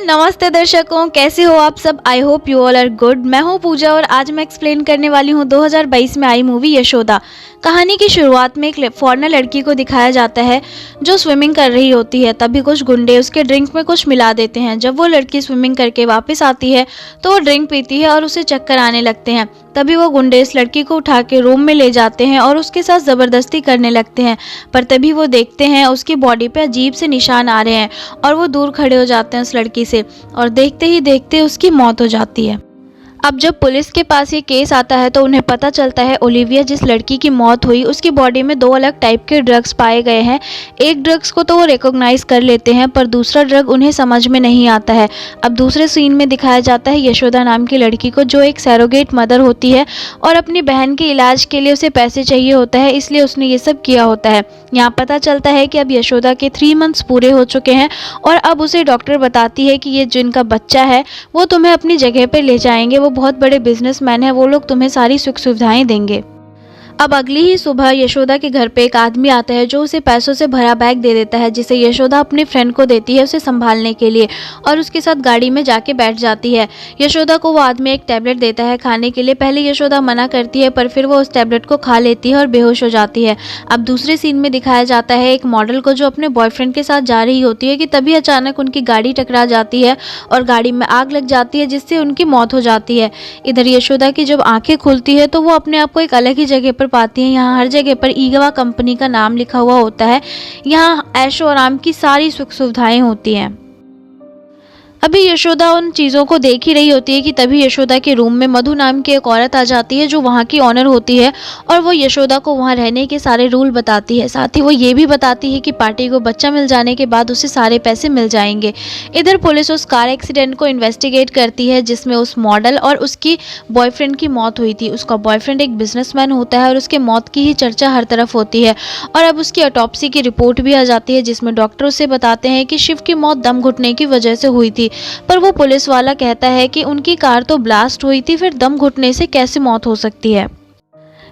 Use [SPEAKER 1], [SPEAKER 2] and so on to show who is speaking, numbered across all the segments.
[SPEAKER 1] नमस्ते दर्शकों, कैसे हो आप सब। I hope you all are good. मैं हूं पूजा और आज मैं एक्सप्लेन करने वाली हूं 2022 में आई मूवी यशोदा। कहानी की शुरुआत में एक फॉरेनर लड़की को दिखाया जाता है जो स्विमिंग कर रही होती है। तभी कुछ गुंडे उसके ड्रिंक में कुछ मिला देते हैं। जब वो लड़की स्विमिंग करके वापस आती है तो वो ड्रिंक पीती है और उसे चक्कर आने लगते हैं। तभी वो गुंडे इस लड़की को उठा के रूम में ले जाते हैं और उसके साथ ज़बरदस्ती करने लगते हैं। पर तभी वो देखते हैं उसकी बॉडी पे अजीब से निशान आ रहे हैं और वो दूर खड़े हो जाते हैं उस लड़की से और देखते ही देखते उसकी मौत हो जाती है। अब जब पुलिस के पास ये केस आता है तो उन्हें पता चलता है ओलिविया जिस लड़की की मौत हुई उसकी बॉडी में 2 अलग टाइप के ड्रग्स पाए गए हैं। एक ड्रग्स को तो वो रिकॉग्नाइज कर लेते हैं पर दूसरा ड्रग उन्हें समझ में नहीं आता है। अब दूसरे सीन में दिखाया जाता है यशोदा नाम की लड़की को जो एक सैरोगेट मदर होती है और अपनी बहन के इलाज के लिए उसे पैसे चाहिए होता है, इसलिए उसने ये सब किया होता है। यहाँ पता चलता है कि अब यशोदा के 3 मंथ्स पूरे हो चुके हैं और अब उसे डॉक्टर बताती है कि ये जिनका बच्चा है वो तुम्हें अपनी जगह पर ले जाएंगे। वो बहुत बड़े बिजनेसमैन है, वो लोग तुम्हें सारी सुख सुविधाएं देंगे। अब अगली ही सुबह यशोदा के घर पे एक आदमी आता है जो उसे पैसों से भरा बैग दे देता है जिसे यशोदा अपने फ्रेंड को देती है उसे संभालने के लिए और उसके साथ गाड़ी में जाके बैठ जाती है। यशोदा को वो आदमी एक टैबलेट देता है खाने के लिए। पहले यशोदा मना करती है पर फिर वो उस टैबलेट को खा लेती है और बेहोश हो जाती है। अब दूसरे सीन में दिखाया जाता है एक मॉडल को जो अपने बॉयफ्रेंड के साथ जा रही होती है कि तभी अचानक उनकी गाड़ी टकरा जाती है और गाड़ी में आग लग जाती है जिससे उनकी मौत हो जाती है। इधर यशोदा की जब आंखें खुलती है तो वो अपने आप को एक अलग ही जगह पर पाती है। यहाँ हर जगह पर ईगवा कंपनी का नाम लिखा हुआ होता है। यहाँ ऐशो आराम की सारी सुख सुविधाएं होती हैं। अभी यशोदा उन चीज़ों को देख ही रही होती है कि तभी यशोदा के रूम में मधु नाम की एक औरत आ जाती है जो वहाँ की ऑनर होती है और वो यशोदा को वहाँ रहने के सारे रूल बताती है। साथ ही वो ये भी बताती है कि पार्टी को बच्चा मिल जाने के बाद उसे सारे पैसे मिल जाएंगे। इधर पुलिस उस कार एक्सीडेंट को इन्वेस्टिगेट करती है जिसमें उस मॉडल और उसकी बॉयफ्रेंड की मौत हुई थी। उसका बॉयफ्रेंड एक बिजनेसमैन होता है और उसके मौत की ही चर्चा हर तरफ होती है। और अब उसकी ऑटोप्सी की रिपोर्ट भी आ जाती है जिसमें डॉक्टर उसे बताते हैं कि शिव की मौत दम घुटने की वजह से हुई थी। पर वो पुलिस वाला कहता है कि उनकी कार तो ब्लास्ट हुई थी, फिर दम घुटने से कैसे मौत हो सकती है।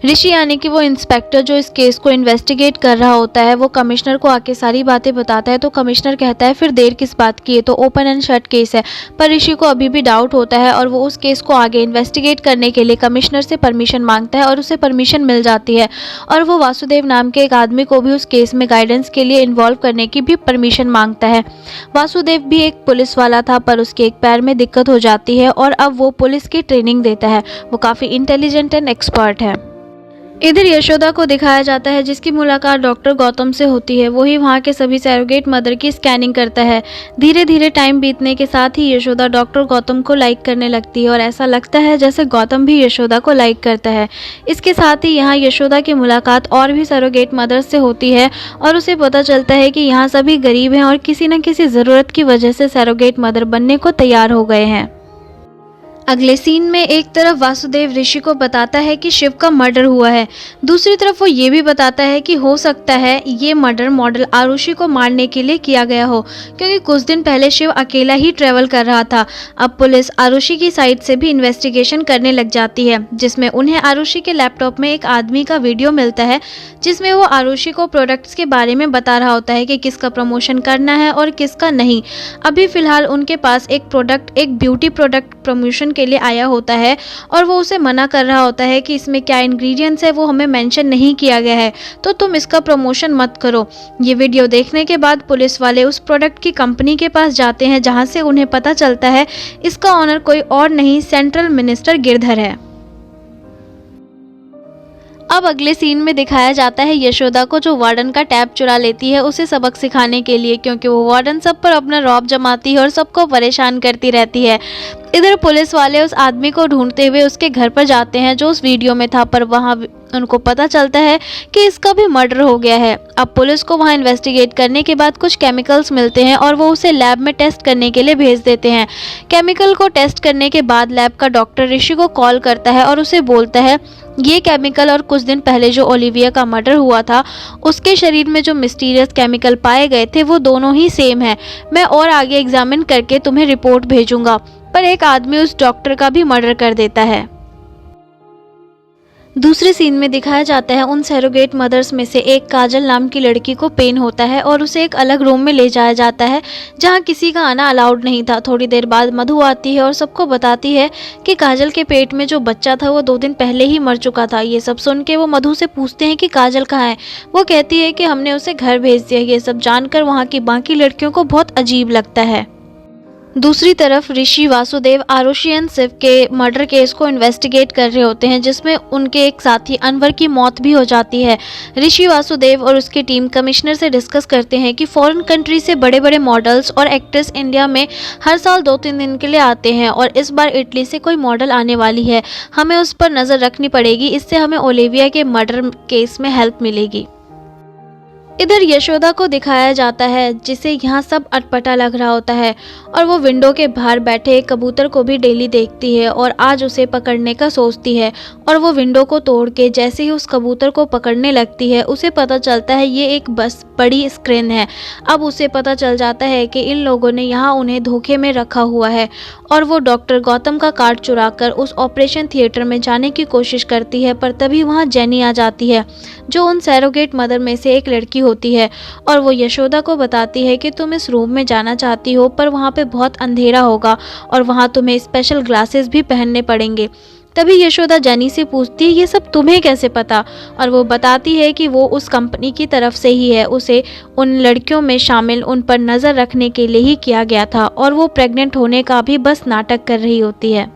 [SPEAKER 1] ऋषि यानी कि वो इंस्पेक्टर जो इस केस को इन्वेस्टिगेट कर रहा होता है वो कमिश्नर को आके सारी बातें बताता है तो कमिश्नर कहता है फिर देर किस बात की है, तो ओपन एंड शट केस है। पर ऋषि को अभी भी डाउट होता है और वो उस केस को आगे इन्वेस्टिगेट करने के लिए कमिश्नर से परमिशन मांगता है और उसे परमिशन मिल जाती है और वो वासुदेव नाम के एक आदमी को भी उस केस में गाइडेंस के लिए इन्वॉल्व करने की भी परमिशन मांगता है। वासुदेव भी एक पुलिस वाला था पर उसके एक पैर में दिक्कत हो जाती है और अब वो पुलिस की ट्रेनिंग देता है। वो काफ़ी इंटेलिजेंट एंड एक्सपर्ट है। इधर यशोदा को दिखाया जाता है जिसकी मुलाकात डॉक्टर गौतम से होती है। वही वहाँ के सभी सैरोगेट मदर की स्कैनिंग करता है। धीरे धीरे टाइम बीतने के साथ ही यशोदा डॉक्टर गौतम को लाइक करने लगती है और ऐसा लगता है जैसे गौतम भी यशोदा को लाइक करता है। इसके साथ ही यहाँ यशोदा की मुलाकात और भी सैरोगेट मदर से होती है और उसे पता चलता है कि यहाँ सभी गरीब हैं और किसी न किसी ज़रूरत की वजह से सैरोगेट मदर बनने को तैयार हो गए हैं। अगले सीन में एक तरफ वासुदेव ऋषि को बताता है कि शिव का मर्डर हुआ है, दूसरी तरफ वो ये भी बताता है कि हो सकता है ये मर्डर मॉडल आरुषि को मारने के लिए किया गया हो क्योंकि कुछ दिन पहले शिव अकेला ही ट्रेवल कर रहा था। अब पुलिस आरुषि की साइड से भी इन्वेस्टिगेशन करने लग जाती है जिसमें उन्हें आरुषि के लैपटॉप में एक आदमी का वीडियो मिलता है जिसमें वो आरुषि को प्रोडक्ट्स के बारे में बता रहा होता है कि किसका प्रमोशन करना है और किसका नहीं। अभी फिलहाल उनके पास एक प्रोडक्ट एक ब्यूटी प्रोडक्ट प्रमोशन के लिए आया होता है और वो उसे मना कर रहा होता है कि इसमें क्या इंग्रेडिएंट्स है वो हमें मेंशन नहीं किया गया है तो तुम इसका प्रमोशन मत करो। ये वीडियो देखने के बाद पुलिस वाले उस प्रोडक्ट की कंपनी के पास जाते हैं जहां से उन्हें पता चलता है इसका ऑनर कोई और नहीं सेंट्रल मिनिस्टर गिरधर है। अब अगले सीन में दिखाया जाता है यशोदा को जो वार्डन का टैब चुरा लेती है उसे सबक सिखाने के लिए क्योंकि वो वार्डन सब पर अपना रौब जमाती है और सबको परेशान करती रहती है। इधर पुलिस वाले उस आदमी को ढूंढते हुए उसके घर पर जाते हैं जो उस वीडियो में था पर वहाँ उनको पता चलता है कि इसका भी मर्डर हो गया है। अब पुलिस को वहाँ इन्वेस्टिगेट करने के बाद कुछ केमिकल्स मिलते हैं और वो उसे लैब में टेस्ट करने के लिए भेज देते हैं। केमिकल को टेस्ट करने के बाद लैब का डॉक्टर ऋषि को कॉल करता है और उसे बोलता है ये केमिकल और कुछ दिन पहले जो ओलिविया का मर्डर हुआ था उसके शरीर में जो मिस्टीरियस केमिकल पाए गए थे वो दोनों ही सेम है। मैं और आगे एग्जामिन करके तुम्हें रिपोर्ट भेजूंगा। पर एक आदमी उस डॉक्टर का भी मर्डर कर देता है। दूसरे सीन में दिखाया जाता है उन सैरोगेट मदर्स में से एक काजल नाम की लड़की को पेन होता है और उसे एक अलग रूम में ले जाया जाता है जहां किसी का आना अलाउड नहीं था। थोड़ी देर बाद मधु आती है और सबको बताती है कि काजल के पेट में जो बच्चा था वो 2 दिन पहले ही मर चुका था। ये सब सुन के वो मधु से पूछते हैं कि काजल कहाँ है। वो कहती है कि हमने उसे घर भेज दिया। ये सब जानकर वहाँ की बाकी लड़कियों को बहुत अजीब लगता है। दूसरी तरफ ऋषि वासुदेव आरुषि एंड शिव के मर्डर केस को इन्वेस्टिगेट कर रहे होते हैं जिसमें उनके एक साथी अनवर की मौत भी हो जाती है। ऋषि वासुदेव और उसकी टीम कमिश्नर से डिस्कस करते हैं कि फॉरेन कंट्री से बड़े बड़े मॉडल्स और एक्ट्रेस इंडिया में हर साल 2-3 दिन के लिए आते हैं और इस बार इटली से कोई मॉडल आने वाली है, हमें उस पर नज़र रखनी पड़ेगी, इससे हमें ओलिविया के मर्डर केस में हेल्प मिलेगी। इधर यशोदा को दिखाया जाता है जिसे यहाँ सब अटपटा लग रहा होता है और वो विंडो के बाहर बैठे एक कबूतर को भी डेली देखती है और आज उसे पकड़ने का सोचती है और वो विंडो को तोड़ के जैसे ही उस कबूतर को पकड़ने लगती है उसे पता चलता है ये एक बस बड़ी स्क्रीन है। अब उसे पता चल जाता है कि इन लोगों ने यहाँ उन्हें धोखे में रखा हुआ है और वो डॉक्टर गौतम का कार्ड चुराकर उस ऑपरेशन थिएटर में जाने की कोशिश करती है, पर तभी वहाँ जेनी आ जाती है जो उन सैरोगेट मदर में से एक लड़की होती है और वो यशोदा को बताती है कि तुम इस रूम में जाना चाहती हो पर वहाँ पे बहुत अंधेरा होगा और वहाँ तुम्हें स्पेशल ग्लासेस भी पहनने पड़ेंगे। तभी यशोदा जेनी से पूछती है ये सब तुम्हें कैसे पता, और वो बताती है कि वो उस कंपनी की तरफ से ही है, उसे उन लड़कियों में शामिल उन पर नज़र रखने के लिए ही किया गया था और वो प्रेग्नेंट होने का भी बस नाटक कर रही होती है।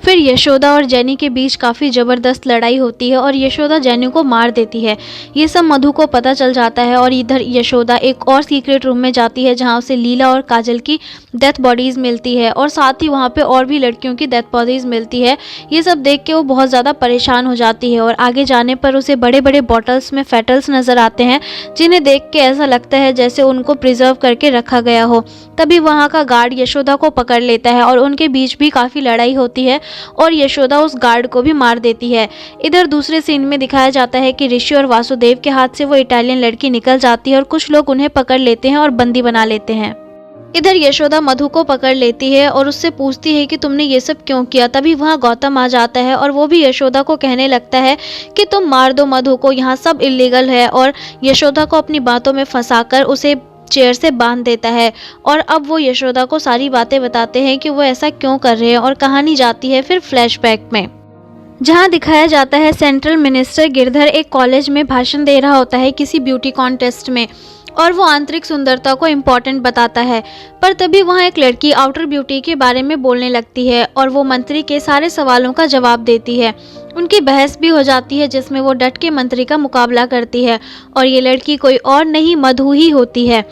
[SPEAKER 1] फिर यशोदा और जेनी के बीच काफ़ी ज़बरदस्त लड़ाई होती है और यशोदा जेनी को मार देती है। ये सब मधु को पता चल जाता है और इधर यशोदा एक और सीक्रेट रूम में जाती है जहाँ उसे लीला और काजल की डेथ बॉडीज़ मिलती है और साथ ही वहाँ पे और भी लड़कियों की डेथ बॉडीज़ मिलती है। ये सब देख के वो बहुत ज़्यादा परेशान हो जाती है और आगे जाने पर उसे बड़े बड़े बॉटल्स में फेटल्स नज़र आते हैं जिन्हें देख के ऐसा लगता है जैसे उनको प्रिजर्व करके रखा गया हो। तभी वहाँ का गार्ड यशोदा को पकड़ लेता है और उनके बीच भी काफ़ी लड़ाई होती है और यशोदा उस गार्ड को भी मार देती है। इधर दूसरे सीन में दिखाया जाता है कि ऋषि और वासुदेव के हाथ से वो इटालियन लड़की निकल जाती है और कुछ लोग उन्हें पकड़ लेते हैं और बंदी बना लेते हैं। इधर यशोदा मधु को पकड़ लेती है और उससे पूछती है कि तुमने ये सब क्यों किया। तभी वहाँ गौतम आ जाता है और वो भी यशोदा को कहने लगता है कि तुम मार दो मधु को, यहाँ सब इलीगल है, और यशोदा को अपनी बातों में फंसाकर उसे चेयर से बांध देता है। और अब वो यशोदा को सारी बातें बताते हैं कि वो ऐसा क्यों कर रहे हैं और कहानी जाती है फिर फ्लैशबैक में, जहां दिखाया जाता है सेंट्रल मिनिस्टर गिरधर एक कॉलेज में भाषण दे रहा होता है किसी ब्यूटी कॉन्टेस्ट में और वो आंतरिक सुंदरता को इम्पोर्टेंट बताता है। पर तभी वहाँ एक लड़की आउटर ब्यूटी के बारे में बोलने लगती है और वो मंत्री के सारे सवालों का जवाब देती है। उनकी बहस भी हो जाती है जिसमें वो डट के मंत्री का मुकाबला करती है और ये लड़की कोई और नहीं मधु ही होती है।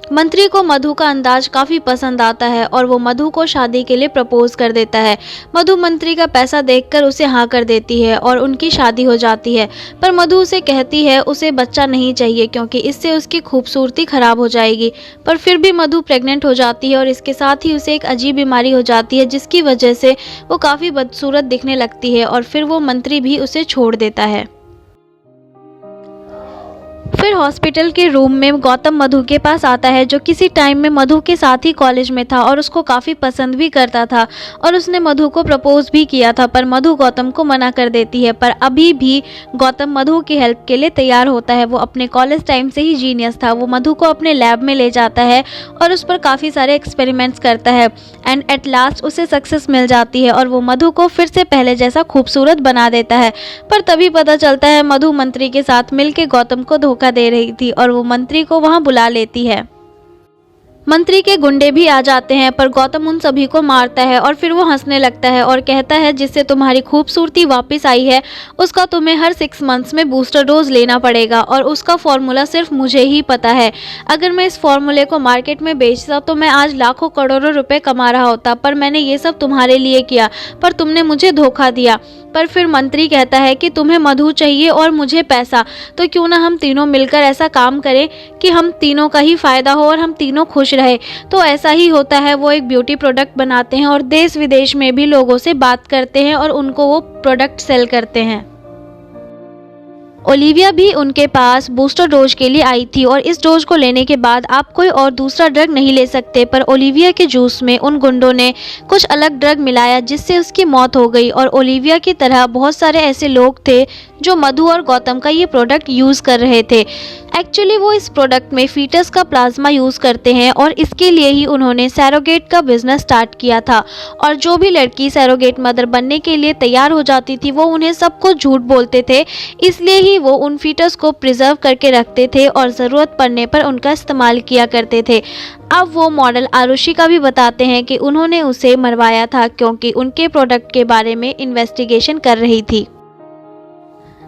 [SPEAKER 1] मंत्री को मधु का अंदाज काफ़ी पसंद आता है और वो मधु को शादी के लिए प्रपोज कर देता है। मधु मंत्री का पैसा देखकर उसे हाँ कर देती है और उनकी शादी हो जाती है। पर मधु उसे कहती है उसे बच्चा नहीं चाहिए क्योंकि इससे उसकी खूबसूरती खराब हो जाएगी। पर फिर भी मधु प्रेग्नेंट हो जाती है और इसके साथ ही उसे एक अजीब बीमारी हो जाती है जिसकी वजह से वो काफ़ी बदसूरत दिखने लगती है और फिर वो मंत्री भी उसे छोड़ देता है। फिर हॉस्पिटल के रूम में गौतम मधु के पास आता है जो किसी टाइम में मधु के साथ ही कॉलेज में था और उसको काफ़ी पसंद भी करता था और उसने मधु को प्रपोज भी किया था, पर मधु गौतम को मना कर देती है। पर अभी भी गौतम मधु की हेल्प के लिए तैयार होता है। वो अपने कॉलेज टाइम से ही जीनियस था। वो मधु को अपने लैब में ले जाता है और उस पर काफ़ी सारे एक्सपेरिमेंट्स करता है एंड एट लास्ट उसे सक्सेस मिल जाती है और वो मधु को फिर से पहले जैसा खूबसूरत बना देता है। पर तभी पता चलता है मधु मंत्री के साथ मिलकर गौतम को धोखा दे रही थी और वो मंत्री को वहां बुला लेती है। मंत्री के गुंडे भी आ जाते हैं पर गौतम उन सभी को मारता है और फिर वो हंसने लगता है और कहता है जिससे तुम्हारी खूबसूरती वापस आई है उसका तुम्हें हर 6 मंथ्स में बूस्टर डोज लेना पड़ेगा और उसका फॉर्मूला सिर्फ मुझे ही पता है। अगर मैं इस फॉर्मूले को मार्केट में बेचता तो मैं आज लाखों करोड़ों रुपए कमा रहा होता, पर मैंने ये सब तुम्हारे लिए किया पर तुमने मुझे धोखा दिया। पर फिर मंत्री कहता है कि तुम्हें मधु चाहिए और मुझे पैसा, तो क्यों ना हम तीनों मिलकर ऐसा काम करें कि हम तीनों का ही फायदा हो और हम तीनों खुश रहे। तो ऐसा ही होता है। वो एक ब्यूटी प्रोडक्ट बनाते हैं और देश विदेश में भी लोगों से बात करते हैं और उनको वो प्रोडक्ट सेल करते हैं। ओलिविया भी उनके पास बूस्टर डोज के लिए आई थी और इस डोज को लेने के बाद आप कोई और दूसरा ड्रग नहीं ले सकते, पर ओलिविया के जूस में उन गुंडों ने कुछ अलग ड्रग मिलाया जिससे उसकी मौत हो गई। और ओलिविया की तरह बहुत सारे ऐसे लोग थे जो मधु और गौतम का ये प्रोडक्ट यूज़ कर रहे थे। एक्चुअली वो इस प्रोडक्ट में फीटस का प्लाज्मा यूज़ करते हैं और इसके लिए ही उन्होंने सैरोगेट का बिजनेस स्टार्ट किया था। और जो भी लड़की सैरोगेट मदर बनने के लिए तैयार हो जाती थी वो उन्हें सब कुछ झूठ बोलते थे, इसलिए ही वो उन फीटस को प्रिजर्व करके रखते थे और ज़रूरत पड़ने पर उनका इस्तेमाल किया करते थे। अब वो मॉडल आरुषि का भी बताते हैं कि उन्होंने उसे मरवाया था क्योंकि उनके प्रोडक्ट के बारे में इन्वेस्टिगेशन कर रही थी।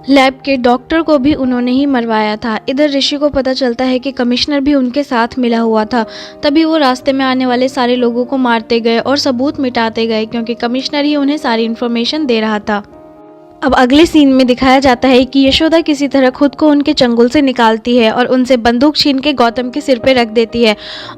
[SPEAKER 1] लैब के डॉक्टर को भी उन्होंने ही मरवाया था। इधर ऋषि को पता चलता है कि कमिश्नर भी उनके साथ मिला हुआ था, तभी वो रास्ते में आने वाले सारे लोगों को मारते गए और सबूत मिटाते गए क्योंकि कमिश्नर ही उन्हें सारी इन्फॉर्मेशन दे रहा था। अब अगले सीन में दिखाया जाता है कि यशोदा किसी तरह खुद को उनके चंगुल से निकालती है और उनसे बंदूक छीन के गौतम के सिर पे रख देती है।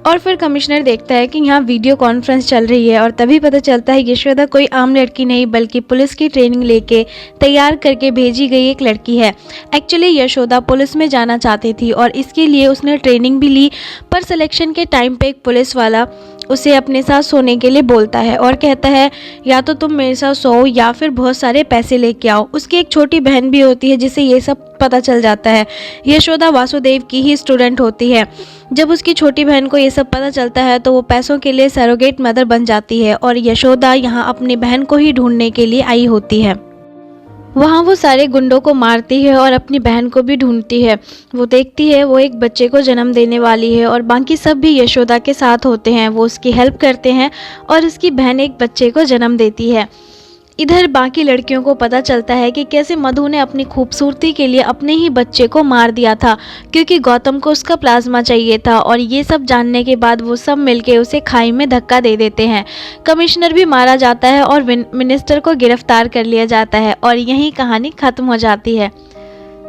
[SPEAKER 1] और फिर कमिश्नर देखता है कि यहाँ वीडियो कॉन्फ्रेंस चल रही है और तभी पता चलता है यशोदा कोई आम लड़की नहीं बल्कि पुलिस की ट्रेनिंग लेके तैयार करके भेजी गई एक लड़की है। एक्चुअली यशोदा पुलिस में जाना चाहती थी और इसके लिए उसने ट्रेनिंग भी ली, पर सिलेक्शन के टाइम पे एक पुलिस वाला उसे अपने साथ सोने के लिए बोलता है और कहता है या तो तुम मेरे साथ सो या फिर बहुत सारे पैसे लेके आओ। उसकी एक छोटी बहन भी होती है जिसे ये सब पता चल जाता है। यशोदा वासुदेव की ही स्टूडेंट होती है। जब उसकी छोटी बहन को ये सब पता चलता है तो वो पैसों के लिए सरोगेट मदर बन जाती है और यशोदा यहाँ अपनी बहन को ही ढूंढने के लिए आई होती है। वहाँ वो सारे गुंडों को मारती है और अपनी बहन को भी ढूंढती है। वो देखती है वो एक बच्चे को जन्म देने वाली है और बाकी सब भी यशोदा के साथ होते हैं। वो उसकी हेल्प करते हैं और उसकी बहन एक बच्चे को जन्म देती है। इधर बाकी लड़कियों को पता चलता है कि कैसे मधु ने अपनी खूबसूरती के लिए अपने ही बच्चे को मार दिया था क्योंकि गौतम को उसका प्लाज्मा चाहिए था। और ये सब जानने के बाद वो सब मिलके उसे खाई में धक्का दे देते हैं। कमिश्नर भी मारा जाता है और मिनिस्टर को गिरफ्तार कर लिया जाता है और यहीं कहानी खत्म हो जाती है।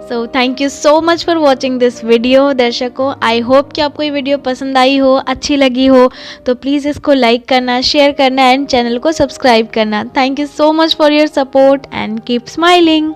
[SPEAKER 1] So thank you so much for watching this video. दर्शकों, आई होप कि आपको ये वीडियो पसंद आई हो, अच्छी लगी हो, तो प्लीज़ इसको लाइक करना, शेयर करना एंड चैनल को सब्सक्राइब करना। Thank you so much for your support and keep smiling.